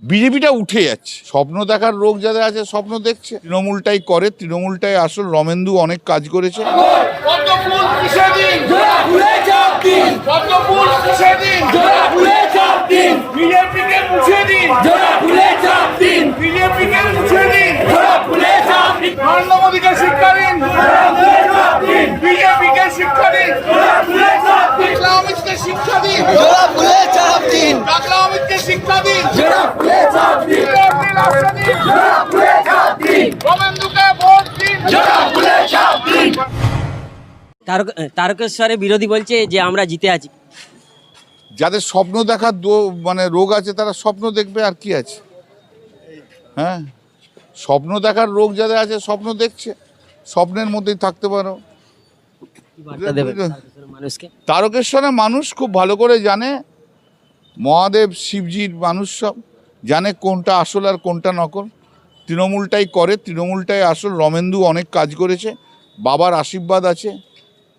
বিজেপিটা উঠে যাচ্ছে। স্বপ্ন দেখার রোগ যাদের আছে স্বপ্ন দেখছে, তৃণমূলটাই করে, তৃণমূলটাই আসল। রমেন্দু অনেক কাজ করেছে। তারকেশ্বরে বিরোধী বলছে যে আমরা জিতে আছি। যাদের স্বপ্ন দেখার মানে রোগ আছে তারা স্বপ্ন দেখবে, আর কি আছে। হ্যাঁ, স্বপ্ন দেখার রোগ যাদের আছে স্বপ্ন দেখছে, স্বপ্নের মধ্যেই থাকতে পারো। তারকেশ্বরের মানুষ খুব ভালো করে জানে, মহাদেব শিবজির মানুষ সব জানে কোনটা আসল আর কোনটা নকল। তৃণমূলটাই করে, তৃণমূলটাই আসল। রমেন্দু অনেক কাজ করেছে, বাবার আশীর্বাদ আছে।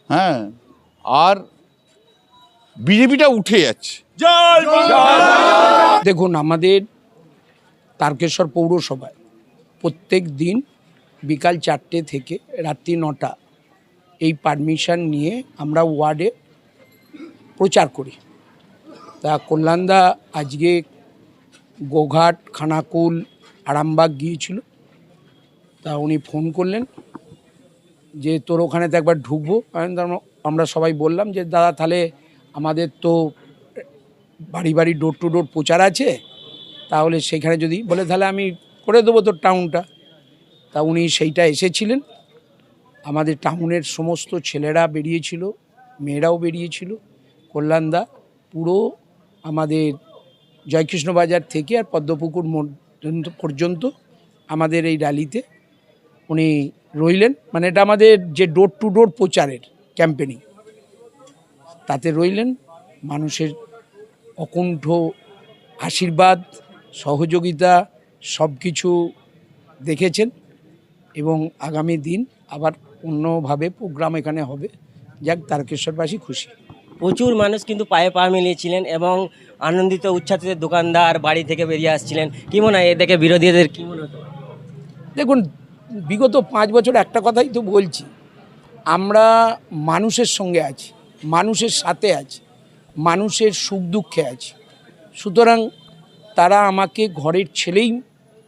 হ্যাঁ, আর বিজেপিটা উঠে যাচ্ছে। দেখুন, আমাদের তারকেশ্বর পৌরসভায় প্রত্যেক দিন বিকাল 4টে থেকে রাত্রি 9টা এই পারমিশন নিয়ে আমরা ওয়ার্ডে প্রচার করি। তা কল্যাণদা আজকে গোঘাট, খানাকুল, আরামবাগ গিয়েছিল। তা উনি ফোন করলেন যে তোর ওখানে তো একবার ঢুকবো। আমরা সবাই বললাম যে দাদা, তাহলে আমাদের তো বাড়ি বাড়ি ডোর টু ডোর প্রচার আছে, তাহলে সেখানে যদি বলে তাহলে আমি করে দেবো তোর টাউনটা। তা উনি সেইটা এসেছিলেন। আমাদের টাউনের সমস্ত ছেলেরা বেরিয়েছিল, মেয়েরাও বেরিয়েছিল। কল্যাণদা পুরো আমাদের জয়কৃষ্ণ বাজার থেকে আর পদ্মপুকুর পর্যন্ত আমাদের এই র্যালিতে উনি রইলেন। মানে এটা আমাদের যে ডোর টু ডোর প্রচারের ক্যাম্পেনিং, তাতে রইলেন। মানুষের অকুণ্ঠ আশীর্বাদ, সহযোগিতা সব কিছু দেখেছেন। এবং আগামী দিন আবার অন্যভাবে প্রোগ্রাম এখানে হবে। যাক, তারকেশ্বরবাসী খুশি। প্রচুর মানুষ কিন্তু পায়ে পা মিলিয়েছিলেন এবং আনন্দিত উচ্ছ্বাসিত দোকানদার বাড়ি থেকে বেরিয়ে আসছিলেন। কি মনে হয়, এ দেখে বিরোধীদের কী মনে হতো? দেখুন, বিগত 5 বছর একটা কথাই তো বলছি, আমরা মানুষের সঙ্গে আছি, মানুষের সাথে আছি, মানুষের সুখ দুঃখে আছি। সুতরাং তারা আমাকে ঘরের ছেলেই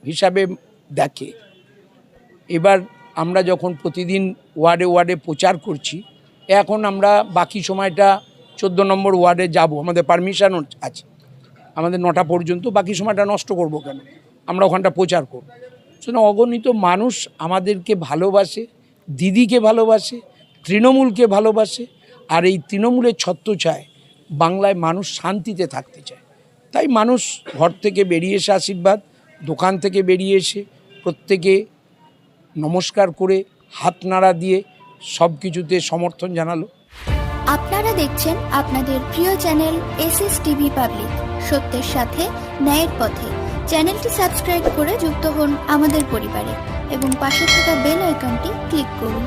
হিসাবে দেখে। এবার আমরা যখন প্রতিদিন ওয়ার্ডে ওয়ার্ডে প্রচার করছি, এখন আমরা বাকি সময়টা 14 নম্বর ওয়ার্ডে যাব। আমাদের পারমিশনও আছে, আমাদের 9টা পর্যন্ত। বাকি সময়টা নষ্ট করব কেন? আমরা ওখানটা প্রচার করব। সুতরাং অগণিত মানুষ আমাদেরকে ভালোবাসে, দিদিকে ভালোবাসে, তৃণমূলকে ভালোবাসে। আর এই তৃণমূলের ছত্রছায়ায় বাংলায় মানুষ শান্তিতে থাকতে চায়। তাই মানুষ ঘর থেকে বেরিয়ে এসে আশীর্বাদ, দোকান থেকে বেরিয়ে এসে প্রত্যেকে নমস্কার করে হাত নাড়া দিয়ে সব কিছুতে সমর্থন জানালো। আপনারা দেখছেন আপনাদের প্রিয় চ্যানেল SSTV পাবলিক, সত্যের সাথে ন্যায়ের পথে। চ্যানেলটি সাবস্ক্রাইব করে যুক্ত হন আমাদের পরিবারে এবং পাশে থাকা বেল আইকনটি ক্লিক করুন।